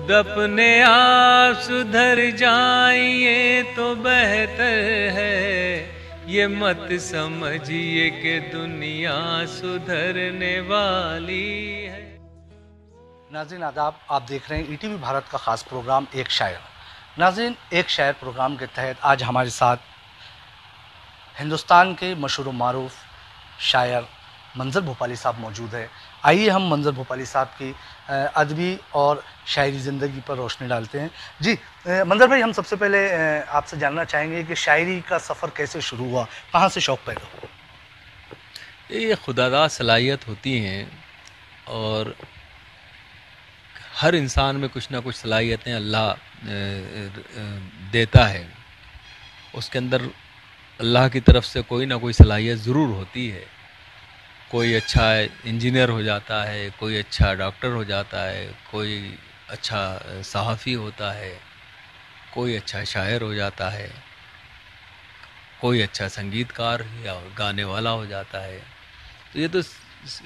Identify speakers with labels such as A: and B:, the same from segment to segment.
A: खुद अपने आप सुधर जाइए तो बेहतर है, ये मत समझिए कि दुनिया सुधरने वाली है।
B: नाज़रीन आदाब, आप देख रहे हैं ईटीवी भारत का ख़ास प्रोग्राम एक शायर। नाज़रीन, एक शायर प्रोग्राम के तहत आज हमारे साथ हिंदुस्तान के मशहूर व मारूफ शायर मंजर भोपाली साहब मौजूद है। आइए हम मंजर भोपाली साहब की अदबी और शायरी ज़िंदगी पर रोशनी डालते हैं। जी मंजर भाई, हम सबसे पहले आपसे जानना चाहेंगे कि शायरी का सफ़र कैसे शुरू हुआ, कहाँ से शौक़ पैदा हुआ?
A: ये खुदादा सलाहियत होती हैं और हर इंसान में कुछ ना कुछ सलाहियतें अल्लाह देता है। उसके अंदर अल्लाह की तरफ से कोई ना कोई सलाहियत ज़रूर होती है। कोई अच्छा इंजीनियर हो जाता है, कोई अच्छा डॉक्टर हो जाता है, कोई अच्छा सहाफ़ी होता है, कोई अच्छा शायर हो जाता है, कोई अच्छा संगीतकार या गाने वाला हो जाता है। तो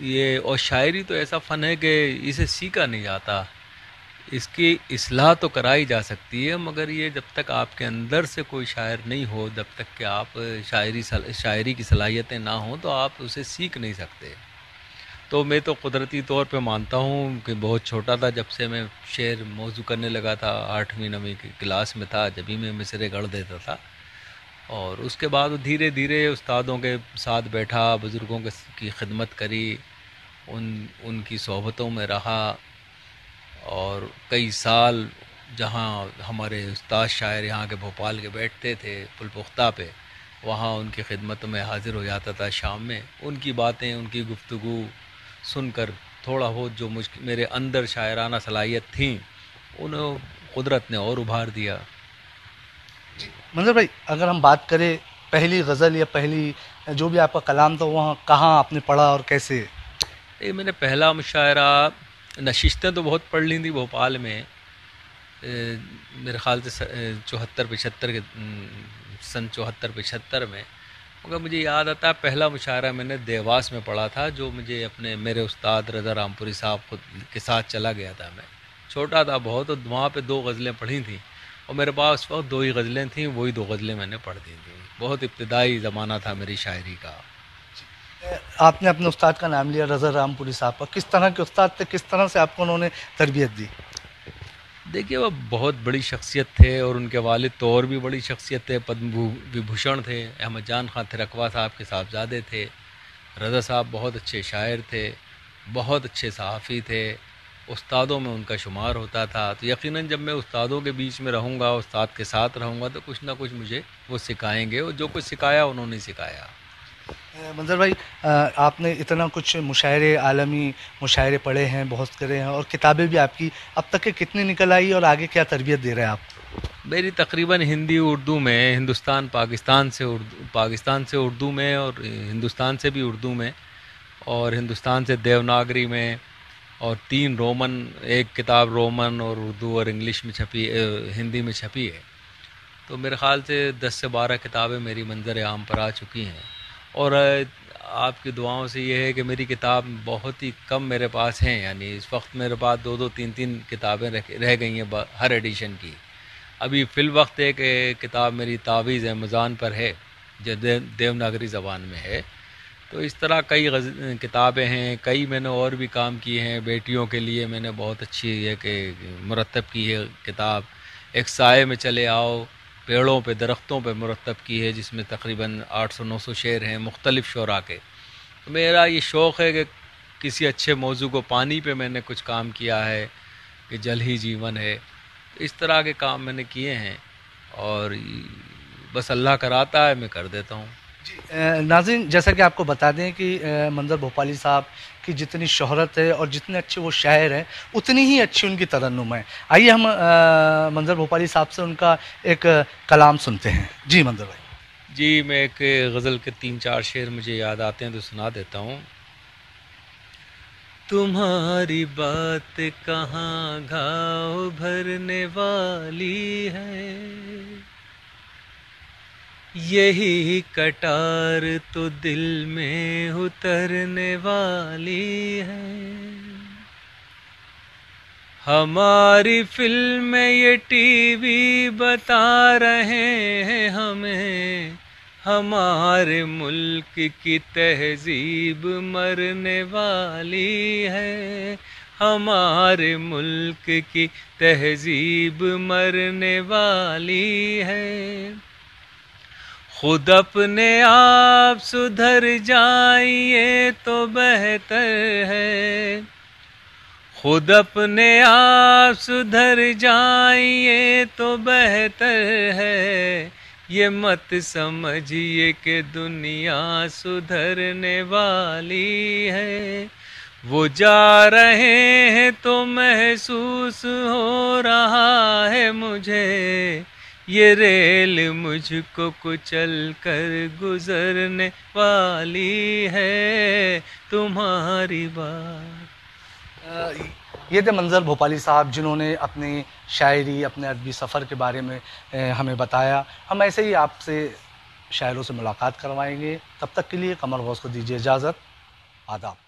A: ये और शायरी तो ऐसा फ़न है कि इसे सीखा नहीं जाता। इसकी इस्लाह तो कराई जा सकती है, मगर ये जब तक आपके अंदर से कोई शायर नहीं हो, जब तक कि आप शायरी की सलाहियतें ना हों, तो आप उसे सीख नहीं सकते। तो मैं तो कुदरती तौर पे मानता हूँ कि बहुत छोटा था जब से मैं शेर मौजू करने लगा था। 8वीं 9वीं की क्लास में था जब ही मैं मिसरे गढ़ देता था, और उसके बाद धीरे धीरे उस्तादों के साथ बैठा, बुज़ुर्गों की खिदमत करी, उनकी सोहबतों में रहा, और कई साल जहाँ हमारे उस्ताद शायर यहाँ के भोपाल के बैठते थे पुलपुख्ता पे, वहाँ उनकी खिदमत में हाज़िर हो जाता था शाम में। उनकी बातें, उनकी गुफ्तगू सुनकर थोड़ा बहुत जो मेरे अंदर शायराना सलाहियत थी, उन्हें कुदरत ने और उभार दिया।
B: मंजर भाई, अगर हम बात करें पहली गज़ल या पहली जो भी आपका कलाम था, वहाँ कहाँ आपने पढ़ा और कैसे?
A: ये मैंने पहला मुशायरा, नशिस्तें तो बहुत पढ़ ली थी भोपाल में, मेरे ख़्याल से 74-75 के सन 74-75 में। मगर मुझे याद आता है पहला मुशायरा मैंने देवास में पढ़ा था, जो मुझे मेरे उस्ताद रज़ा रामपुरी साहब खुद के साथ चला गया था। मैं छोटा था बहुत, और वहाँ पे 2 गज़लें पढ़ी थी, और मेरे पास उस वक्त 2 ही गज़लें थीं, वही 2 गज़लें मैंने पढ़ दी थी। बहुत इब्तदाई ज़माना था मेरी शायरी का।
B: आपने अपने उस्ताद का नाम लिया, रज़ा रामपुरी साहब का। किस तरह के उस्ताद थे, किस तरह से आपको उन्होंने तरबियत दी?
A: देखिए, वो बहुत बड़ी शख्सियत थे, और उनके वालिद तो और भी बड़ी शख्सियत थे, पद्म विभूषण थे, अहमद जान खां थिरकवा साहब के साहबजादे थे। रज़ा साहब बहुत अच्छे शायर थे, बहुत अच्छे सहाफ़ी थे, उस्तादों में उनका शुमार होता था। तो यकीनन जब मैं उस्तादों के बीच में रहूँगा, उस्ताद के साथ रहूँगा, तो कुछ ना कुछ मुझे वो सिखाएंगे, और जो कुछ सिखाया उन्होंने सिखाया।
B: मंजर भाई, आपने इतना कुछ मुशायरे, आलमी मुशायरे पढ़े हैं, बहुत करे हैं, और किताबें भी आपकी अब तक के कितनी निकल आई, और आगे क्या तरबियत दे रहे हैं आप?
A: मेरी तकरीबन हिंदी उर्दू में, पाकिस्तान से उर्दू में, और हिंदुस्तान से भी उर्दू में, और हिंदुस्तान से देवनागरी में, और 3 रोमन, एक किताब रोमन और उर्दू और इंग्लिश में छपी, हिंदी में छपी है। तो मेरे ख़्याल से 10 से 12 किताबें मेरी मंजर आम पर आ चुकी हैं। और आपकी दुआओं से ये है कि मेरी किताब बहुत ही कम मेरे पास हैं, यानी इस वक्त मेरे पास 2-2, 3-3 किताबें रह गई हैं हर एडिशन की। अभी फ़िल वक्त एक किताब मेरी तावीज़ अमेज़ॉन पर है, जो देवनागरी ज़बान में है। तो इस तरह कई किताबें हैं, कई मैंने और भी काम किए हैं। बेटियों के लिए मैंने बहुत अच्छी एक मुरतब की है किताब, एक साए में चले आओ, पेड़ों पे दरख्तों पे मुरतब की है, जिसमें तकरीबन 800-900 शेर हैं मुख्तलिफ़ शोरा के। तो मेरा ये शौक़ है कि किसी अच्छे मौजू को पानी पे मैंने कुछ काम किया है कि जल ही जीवन है। इस तरह के काम मैंने किए हैं, और बस अल्लाह कराता है, मैं कर देता हूँ।
B: नाज़रीन, जैसा कि आपको बता दें कि मंजर भोपाली साहब की जितनी शोहरत है और जितने अच्छे वो शायर हैं, उतनी ही अच्छी उनकी तरन्नुम है। आइए हम मंजर भोपाली साहब से उनका एक कलाम सुनते हैं। जी मंजर भाई।
A: जी, मैं एक गज़ल के 3-4 शेर मुझे याद आते हैं तो सुना देता हूँ। तुम्हारी बात कहाँ घाव भरने वाली है, यही कटार तो दिल में उतरने वाली है। ہماری فلم میں یہ ٹی وی بتا رہے ہیں ہمیں، ہمارے ملک کی تہذیب مرنے والی ہے، ہمارے ملک کی تہذیب مرنے والی ہے۔ خود اپنے آپ سدھر جائیے تو بہتر ہے، خود اپنے آپ سدھر جائیے تو بہتر ہے، یہ مت سمجھیے کہ دنیا سدھرنے والی ہے۔ وہ جا رہے ہیں تو محسوس ہو رہا ہے مجھے، یہ ریل مجھ کو کچل کر گزرنے والی ہے، تمہاری بات۔
B: یہ تھے منظر بھوپالی صاحب جنہوں نے اپنی شاعری، اپنے ادبی سفر کے بارے میں ہمیں بتایا۔ ہم ایسے ہی آپ سے شاعروں سے ملاقات کروائیں گے، تب تک کے لیے قمر غوث کو دیجیے اجازت۔ آداب۔